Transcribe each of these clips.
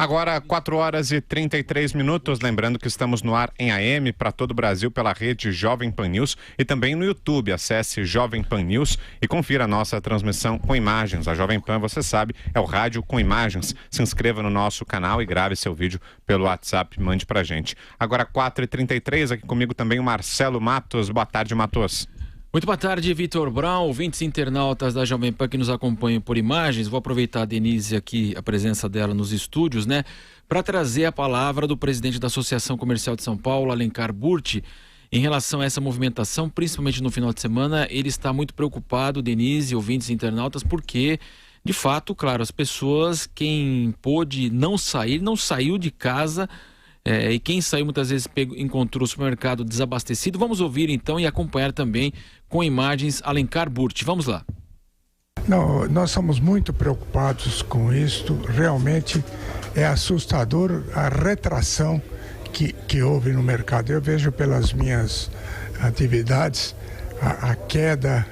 Agora, 4 horas e 33 minutos. Lembrando que estamos no ar em AM para todo o Brasil pela rede Jovem Pan News e também no YouTube. Acesse Jovem Pan News e confira a nossa transmissão com imagens. A Jovem Pan, você sabe, é o rádio com imagens. Se inscreva no nosso canal e grave seu vídeo pelo WhatsApp. Mande pra gente. Agora, 4h33, aqui comigo também o Marcelo Matos. Boa tarde, Matos. Muito boa tarde, Vitor Brown, ouvintes internautas da Jovem Pan que nos acompanham por imagens. Vou aproveitar a Denise aqui, a presença dela nos estúdios, né, para trazer a palavra do presidente da Associação Comercial de São Paulo, Alencar Burti, em relação a essa movimentação, principalmente no final de semana. Ele está muito preocupado, Denise, ouvintes internautas, porque, de fato, claro, as pessoas, quem pôde não sair, não saiu de casa. E quem saiu muitas vezes encontrou o supermercado desabastecido. Vamos ouvir então e acompanhar também com imagens Alencar Burti. Vamos lá. Não, nós somos muito preocupados com isto. Realmente é assustador a retração que houve no mercado. Eu vejo pelas minhas atividades a queda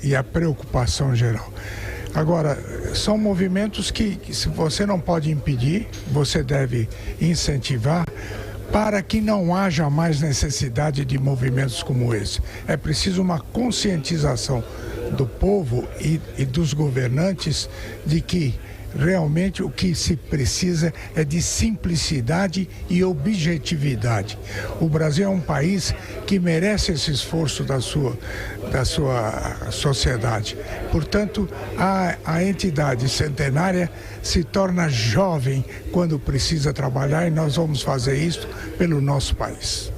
e a preocupação geral. Agora, são movimentos que se você não pode impedir, você deve incentivar para que não haja mais necessidade de movimentos como esse. É preciso uma conscientização do povo e dos governantes de que realmente o que se precisa é de simplicidade e objetividade. O Brasil é um país que merece esse esforço da sua sociedade. Portanto, a entidade centenária se torna jovem quando precisa trabalhar e nós vamos fazer isso pelo nosso país.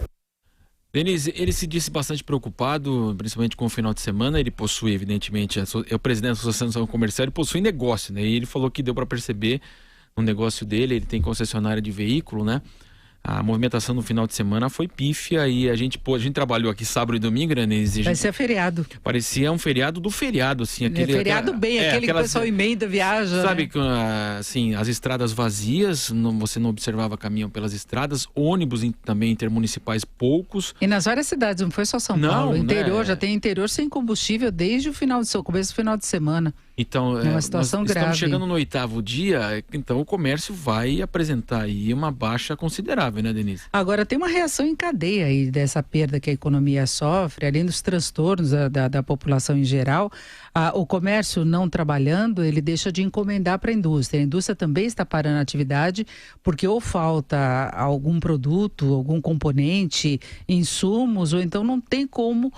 Denise, ele se disse bastante preocupado, principalmente com o final de semana. Ele possui, evidentemente, é o presidente da Associação Comercial, ele possui negócio, né? E ele falou que deu para perceber no negócio dele, ele tem concessionária de veículo, né? A movimentação no final de semana foi pífia e a gente trabalhou aqui sábado e domingo, né, Denise? Parecia feriado. Parecia um feriado do feriado, assim. Feriado aquele que o pessoal emenda, viaja. Sabe, né? Assim, as estradas vazias, você não observava caminhão pelas estradas, ônibus também intermunicipais poucos. E nas várias cidades, não foi só São Paulo. O interior, já tem interior sem combustível desde o começo do final de semana. Então, é uma situação grave. Estamos chegando no 8º dia, então o comércio vai apresentar aí uma baixa considerável, né, Denise? Agora, tem uma reação em cadeia aí dessa perda que a economia sofre, além dos transtornos da população em geral. O comércio não trabalhando, ele deixa de encomendar para a indústria também está parando a atividade, porque ou falta algum produto, algum componente, insumos, ou então não tem como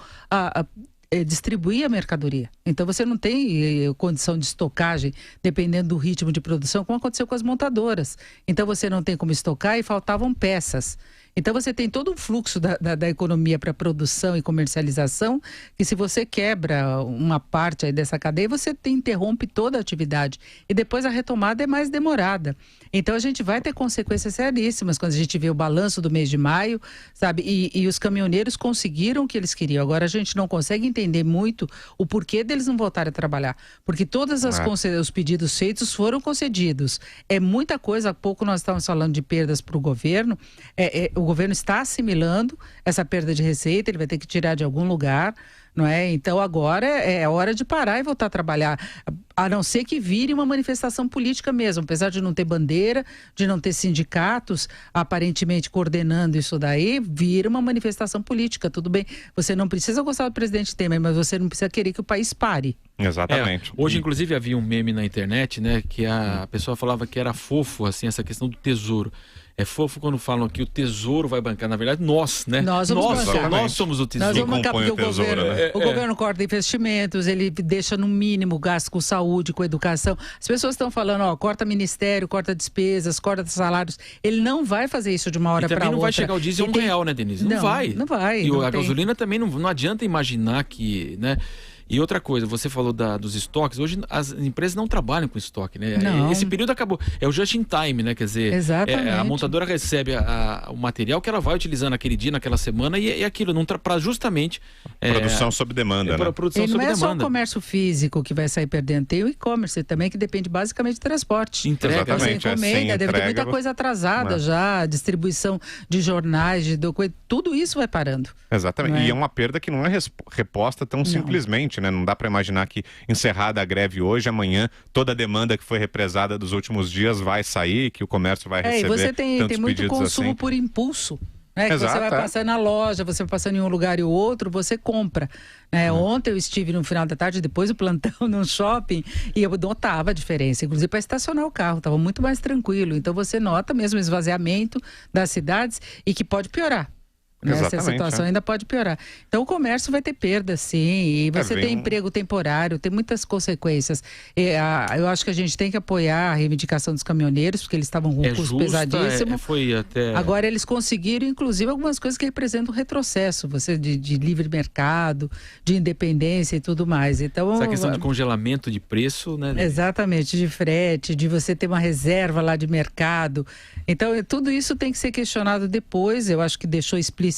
distribuir a mercadoria. Então você não tem condição de estocagem, dependendo do ritmo de produção, como aconteceu com as montadoras. Então você não tem como estocar e faltavam peças. Então você tem todo um fluxo da economia para produção e comercialização, que se você quebra uma parte aí dessa cadeia, você interrompe toda a atividade. E depois a retomada é mais demorada. Então a gente vai ter consequências seríssimas quando a gente vê o balanço do mês de maio, sabe? E os caminhoneiros conseguiram o que eles queriam. Agora a gente não consegue entender muito o porquê deles não voltarem a trabalhar. Porque todos os pedidos feitos foram concedidos. É muita coisa. Há pouco nós estávamos falando de perdas para o governo. O governo está assimilando essa perda de receita, ele vai ter que tirar de algum lugar, não é? Então agora é hora de parar e voltar a trabalhar, a não ser que vire uma manifestação política mesmo, apesar de não ter bandeira, de não ter sindicatos aparentemente coordenando isso daí, vira uma manifestação política, tudo bem. Você não precisa gostar do presidente Temer, mas você não precisa querer que o país pare. Exatamente. Hoje, inclusive, havia um meme na internet, né, que a pessoa falava que era fofo, assim, essa questão do tesouro. É fofo quando falam que o tesouro vai bancar. Na verdade, nós, né? Nós somos o tesouro. Nós vamos bancar porque tesouro, o governo corta investimentos, ele deixa no mínimo gasto com saúde, com educação. As pessoas estão falando, corta ministério, corta despesas, corta salários. Ele não vai fazer isso de uma hora para outra. E também não vai chegar o diesel R$1, né, Denise? Não vai. Não vai. E a gasolina também não adianta imaginar que, né? E outra coisa, você falou dos estoques. Hoje as empresas não trabalham com estoque, né? Não. Esse período acabou. É o just in time, né? Quer dizer, a montadora recebe o material que ela vai utilizar naquele dia, naquela semana, e aquilo não para justamente produção sob demanda, né? Produção sob não é demanda. só o comércio físico que vai sair perdendo, tem o e-commerce também, que depende basicamente de transporte. Entrega. Exatamente. Você encomenda, deve ter muita coisa atrasada já, distribuição de jornais, tudo isso vai parando. Exatamente. E é uma perda que não é reposta tão simplesmente, frente, né? Não dá para imaginar que encerrada a greve hoje, amanhã, toda a demanda que foi represada dos últimos dias vai sair, que o comércio vai receber e você tem muito pedidos consumo assim. Por impulso. Que Exato, você vai passando na loja, você vai passando em um lugar e o outro, você compra. Ontem eu estive no final da tarde, depois do plantão, num shopping, e eu notava a diferença, inclusive para estacionar o carro, estava muito mais tranquilo. Então você nota mesmo o esvaziamento das cidades e que pode piorar. Essa situação ainda pode piorar. Então o comércio vai ter perda, sim, e você tem emprego temporário, tem muitas consequências. Eu acho que a gente tem que apoiar a reivindicação dos caminhoneiros, porque eles estavam com um custo pesadíssimo. Agora eles conseguiram, inclusive, algumas coisas que representam um retrocesso, de livre mercado, de independência e tudo mais. Então, essa questão de congelamento de preço, né? Exatamente, de frete, de você ter uma reserva lá de mercado. Então, tudo isso tem que ser questionado depois. Eu acho que deixou explícitos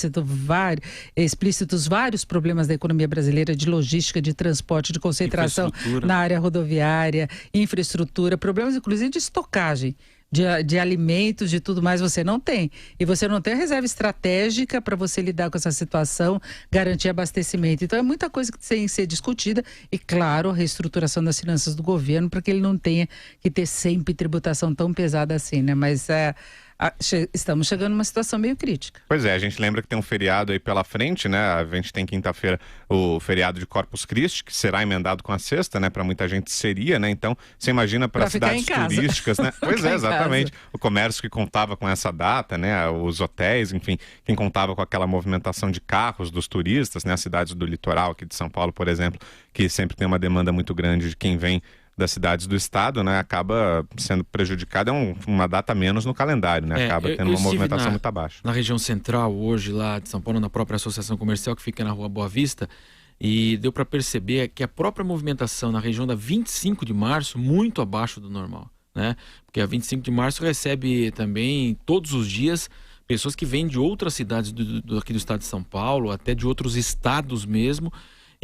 vários problemas da economia brasileira, de logística, de transporte, de concentração na área rodoviária, infraestrutura, problemas inclusive de estocagem. De alimentos, de tudo mais, você não tem. E você não tem a reserva estratégica para você lidar com essa situação, garantir abastecimento. Então, é muita coisa que tem que ser discutida e, claro, a reestruturação das finanças do governo para que ele não tenha que ter sempre tributação tão pesada assim, né? Mas estamos chegando numa situação meio crítica. Pois é, a gente lembra que tem um feriado aí pela frente, né? A gente tem quinta-feira o feriado de Corpus Christi, que será emendado com a sexta, né? Para muita gente seria, né? Então, você imagina para cidades turísticas, né? Pois é, exatamente. O comércio que contava com essa data, né? Os hotéis, enfim, quem contava com aquela movimentação de carros dos turistas, né? As cidades do litoral aqui de São Paulo, por exemplo, que sempre tem uma demanda muito grande de quem vem das cidades do estado, né, acaba sendo prejudicada, uma data menos no calendário, né, acaba tendo uma movimentação muito abaixo. Na região central, hoje, lá de São Paulo, na própria associação comercial que fica na Rua Boa Vista, e deu para perceber que a própria movimentação na região da 25 de março, muito abaixo do normal, né, porque a 25 de março recebe também, todos os dias, pessoas que vêm de outras cidades aqui do estado de São Paulo, até de outros estados mesmo,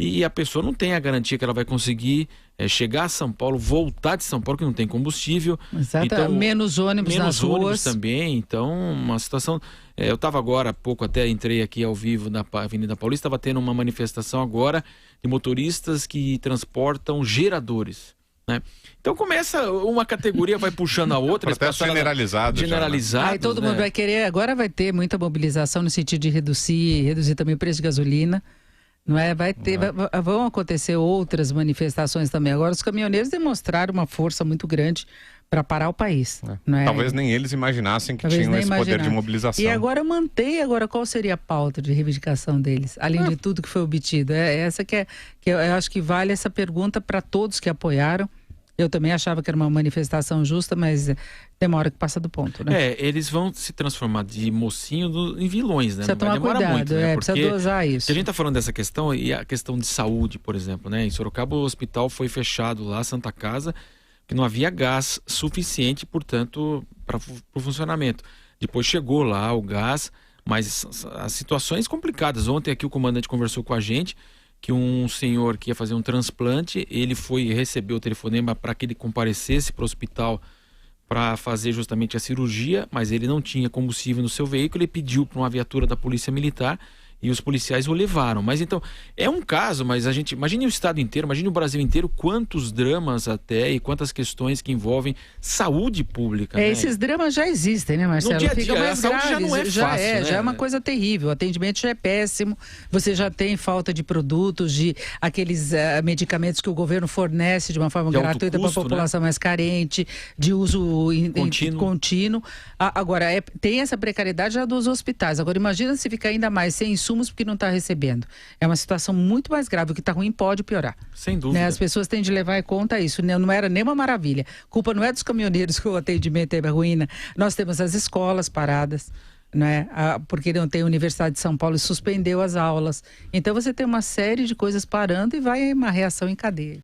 e a pessoa não tem a garantia que ela vai conseguir chegar a São Paulo, voltar de São Paulo, que não tem combustível. Exato, então, menos ônibus nas ruas. Menos ônibus também, então uma situação... eu estava agora há pouco, até entrei aqui ao vivo na Avenida Paulista, estava tendo uma manifestação agora de motoristas que transportam geradores, né? Então começa, uma categoria vai puxando a outra. Protesto generalizado. Generalizado. Aí todo mundo vai querer, agora vai ter muita mobilização no sentido de reduzir também o preço de gasolina. Não é? Vão acontecer outras manifestações também. Agora, os caminhoneiros demonstraram uma força muito grande para parar o país. Não é? Talvez nem eles imaginassem que tinham esse poder de mobilização. E agora qual seria a pauta de reivindicação deles, além de tudo que foi obtido? Essa que eu acho que vale essa pergunta para todos que apoiaram. Eu também achava que era uma manifestação justa, mas tem uma hora que passa do ponto, né? Eles vão se transformar de mocinho em vilões, né? Precisa tomar cuidado, muito, né? Precisa dosar isso. A gente tá falando dessa questão, e a questão de saúde, por exemplo, né? Em Sorocaba, o hospital foi fechado lá, Santa Casa, que não havia gás suficiente, portanto, para o funcionamento. Depois chegou lá o gás, mas as situações complicadas. Ontem aqui o comandante conversou com a gente, que um senhor que ia fazer um transplante, ele recebeu o telefonema para que ele comparecesse para o hospital para fazer justamente a cirurgia, mas ele não tinha combustível no seu veículo, ele pediu para uma viatura da Polícia Militar e os policiais o levaram. Mas então, é um caso, mas a gente, imagine o estado inteiro, imagine o Brasil inteiro, quantos dramas até e quantas questões que envolvem saúde pública. Né? Esses dramas já existem, né, Marcelo? No dia a dia, Fica mais graves, já não é fácil, né? Já é uma coisa terrível, o atendimento já é péssimo, você já tem falta de produtos, de aqueles medicamentos que o governo fornece de uma forma gratuita para a população, né, mais carente, de uso contínuo. Agora, tem essa precariedade já dos hospitais. Agora, imagina se ficar ainda mais sem insumos porque não está recebendo. É uma situação muito mais grave. O que está ruim pode piorar. Sem dúvida. Né? As pessoas têm de levar em conta isso. Não era nem uma maravilha. Culpa não é dos caminhoneiros que o atendimento é ruim. Nós temos as escolas paradas, né? Porque não tem a Universidade de São Paulo e suspendeu as aulas. Então você tem uma série de coisas parando e vai uma reação em cadeia.